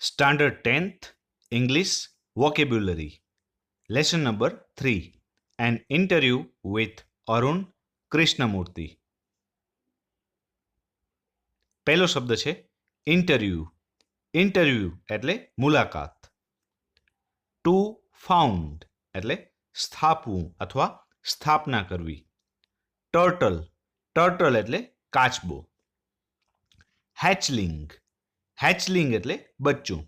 Standard 10th English Vocabulary. Lesson number 3. An interview with Arun Krishnamurti. પહેલો શબ્દ છે interview. Interview એટલે મુલાકાત. ટુ ફાઉન્ડ એટલે સ્થાપવું અથવા સ્થાપના કરવી. ટર્ટલ. ટર્ટલ એટલે કાચબો. હેચલિંગ. હેચલિંગ એટલે બચ્ચું.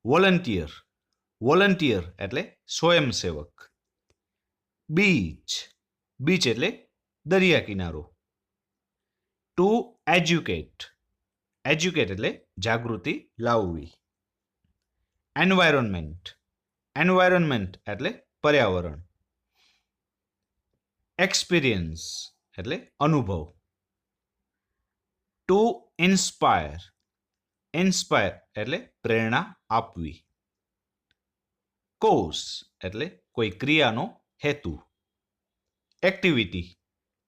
વોલન્ટિયર. વોલન્ટિયર એટલે સ્વયંસેવક. બીચ. બીચ એટલે દરિયા કિનારો. Two educate. એજ્યુકેટ એટલે જાગૃતિ લાવવી. એન્વાયરમેન્ટ. એન્વાયરમેન્ટ એટલે પર્યાવરણ. એક્સપિરિયન્સ એટલે અનુભવ. Two inspire. ઇન્સ્પાયર એટલે પ્રેરણા આપવી. કોઝ એટલે કોઈ ક્રિયાનો હેતુ. એક્ટિવિટી.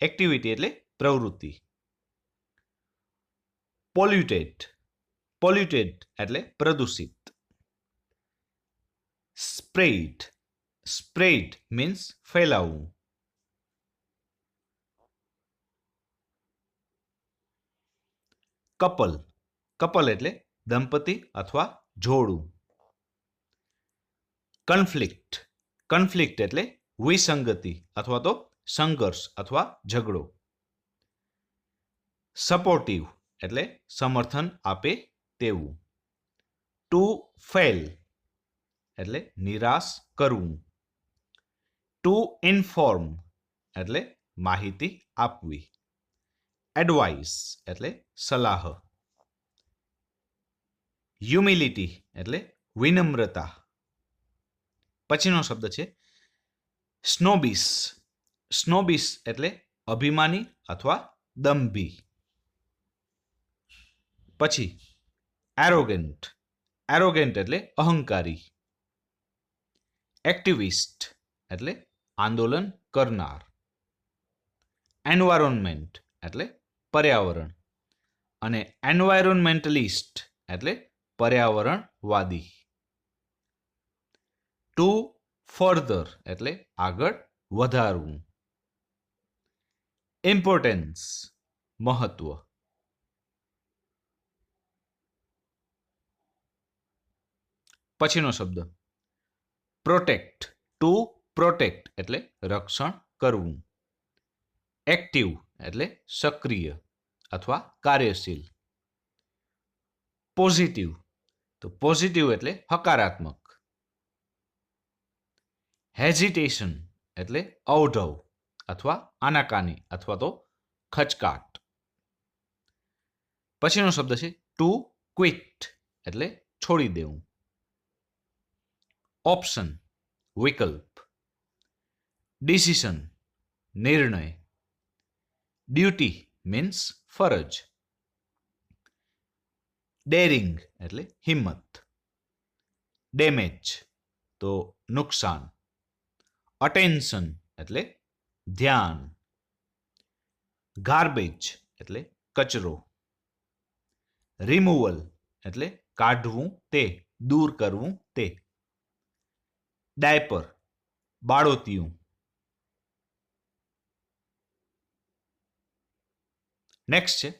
એક્ટિવિટી એટલે પ્રવૃત્તિ. પોલ્યુટેડ. પોલ્યુટેડ એટલે પ્રદૂષિત. સ્પ્રેડ. સ્પ્રેડ મીન્સ ફેલાવવું. કપલ. કપલ એટલે દંપતી અથવા જોડું. કન્ફ્લિક્ટ. કન્ફ્લિક્ટ એટલે વિસંગતિ અથવા તો સંઘર્ષ અથવા ઝઘડો. સપોર્ટિવ એટલે સમર્થન આપે તેવું. ટુ ફેલ એટલે નિરાશ કરવું. ટુ ઇન્ફોર્મ એટલે માહિતી આપવી. એડવાઇસ એટલે સલાહ. હ્યુમિલિટી એટલે વિનમ્રતા. પછીનો શબ્દ છે સ્નોબિસ. સ્નોબિસ એટલે અભિમાની અથવા દંભી. પછી એરોગેન્ટ. એરોગેન્ટ એટલે અહંકારી. એક્ટિવિસ્ટ એટલે આંદોલન કરનાર. એન્વાયરોન્મેન્ટ એટલે પર્યાવરણ. અને એન્વાયરોન્મેન્ટલિસ્ટ એટલે પર્યાવરણવાદી. ટુ ફર્ધર એટલે આગળ વધારવું. ઇમ્પોર્ટન્સ મહત્વ. પછીનો શબ્દ પ્રોટેક્ટ. ટુ પ્રોટેક્ટ એટલે રક્ષણ કરવું. એક્ટિવ એટલે સક્રિય અથવા કાર્યશીલ. પોઝિટિવ. તો પોઝિટિવ એટલે હકારાત્મક. હેઝિટેશન એટલે અવઢવ અથવા આનાકાની અથવા તો ખચકાટ. પછીનો શબ્દ છે ટુ ક્વિટ એટલે છોડી દેવું. ઓપ્શન વિકલ્પ. ડિસિશન નિર્ણય. ડ્યુટી મીન્સ ફરજ. ડેરિંગ એટલે હિંમત. ડેમેજ તો નુકસાન. અટેન્શન એટલે ધ્યાન. ગાર્બેજ એટલે કચરો. રિમૂવલ એટલે કાઢવું તે, દૂર કરવું તે. ડાયપર બાળોતિયું. નેક્સ્ટ છે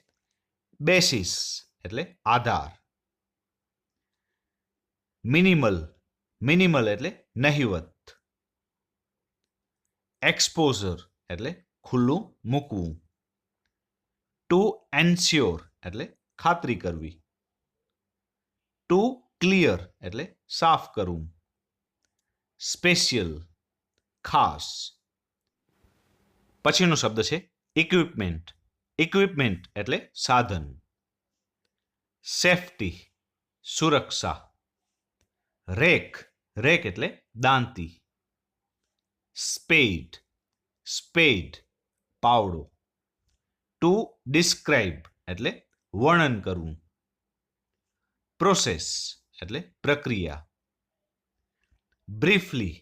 બેસિસ એટલે આધાર. મિનિમલ. મિનિમલ એટલે નહિવત. એક્સપોઝર એટલે ખુલ્લું મૂકવું. ટુ એન્શ્યોર એટલે ખાતરી કરવી. ટુ ક્લિયર એટલે સાફ કરવું. સ્પેશિયલ ખાસ. પછીનો શબ્દ છે ઇક્વિપમેન્ટ. ઇક્વિપમેન્ટ એટલે સાધન. સેફટી સુરક્ષા. રેક. રેક એટલે દાંતી. સ્પેડ. સ્પેડ પાવડો. ટુ ડિસ્ક્રાઇબ એટલે વર્ણન કરવું. પ્રોસેસ એટલે પ્રક્રિયા. બ્રીફલી.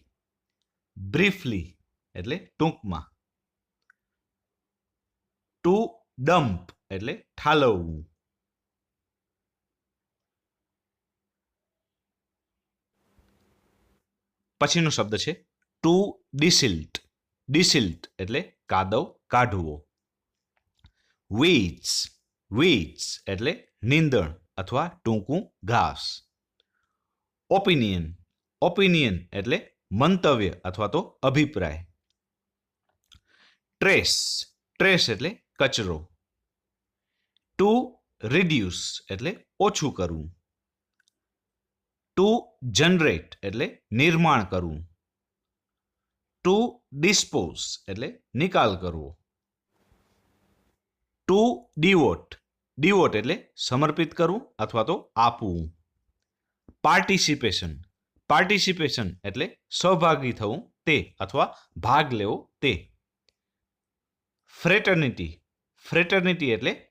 બ્રીફલી એટલે ટૂંકમાં. ટુ ડમ્પ એટલે ઠાલવવું. પછીનો શબ્દ છે ટુ ડિસિલ્ટ. ડિસિલ્ટ એટલે કાદવ કાઢવો. વીડ્સ. વીડ્સ એટલે નીંદણ અથવા ટૂંકું ઘાસ. ઓપિનિયન. ઓપિનિયન એટલે મંતવ્ય અથવા તો અભિપ્રાય. ટ્રેસ. ટ્રેસ એટલે કચરો. ટુ રિડ્યુસ એટલે ઓછું કરવું. ટુ જનરેટ એટલે નિર્માણ કરવું. ટુ ડિસ્પોઝ એટલે નિકાલ કરવો. Two devote. ડિવોટ એટલે સમર્પિત કરવું અથવા તો આપવું. પાર્ટિસિપેશન. પાર્ટિસિપેશન એટલે સહભાગી થવું તે અથવા ભાગ લેવો તે. ફ્રેટર્નિટી. ફ્રેટર્નિટી એટલે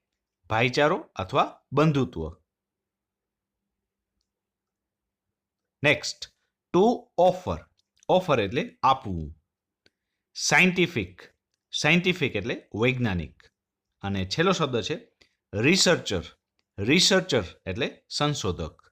ભાઈચારો અથવા બંધુત્વ. Next to offer. ઓફર એટલે આપવું. સાયન્ટિફિક. સાયન્ટિફિક એટલે વૈજ્ઞાનિક. અને છેલ્લો શબ્દ છે રિસર્ચર. રિસર્ચર એટલે સંશોધક.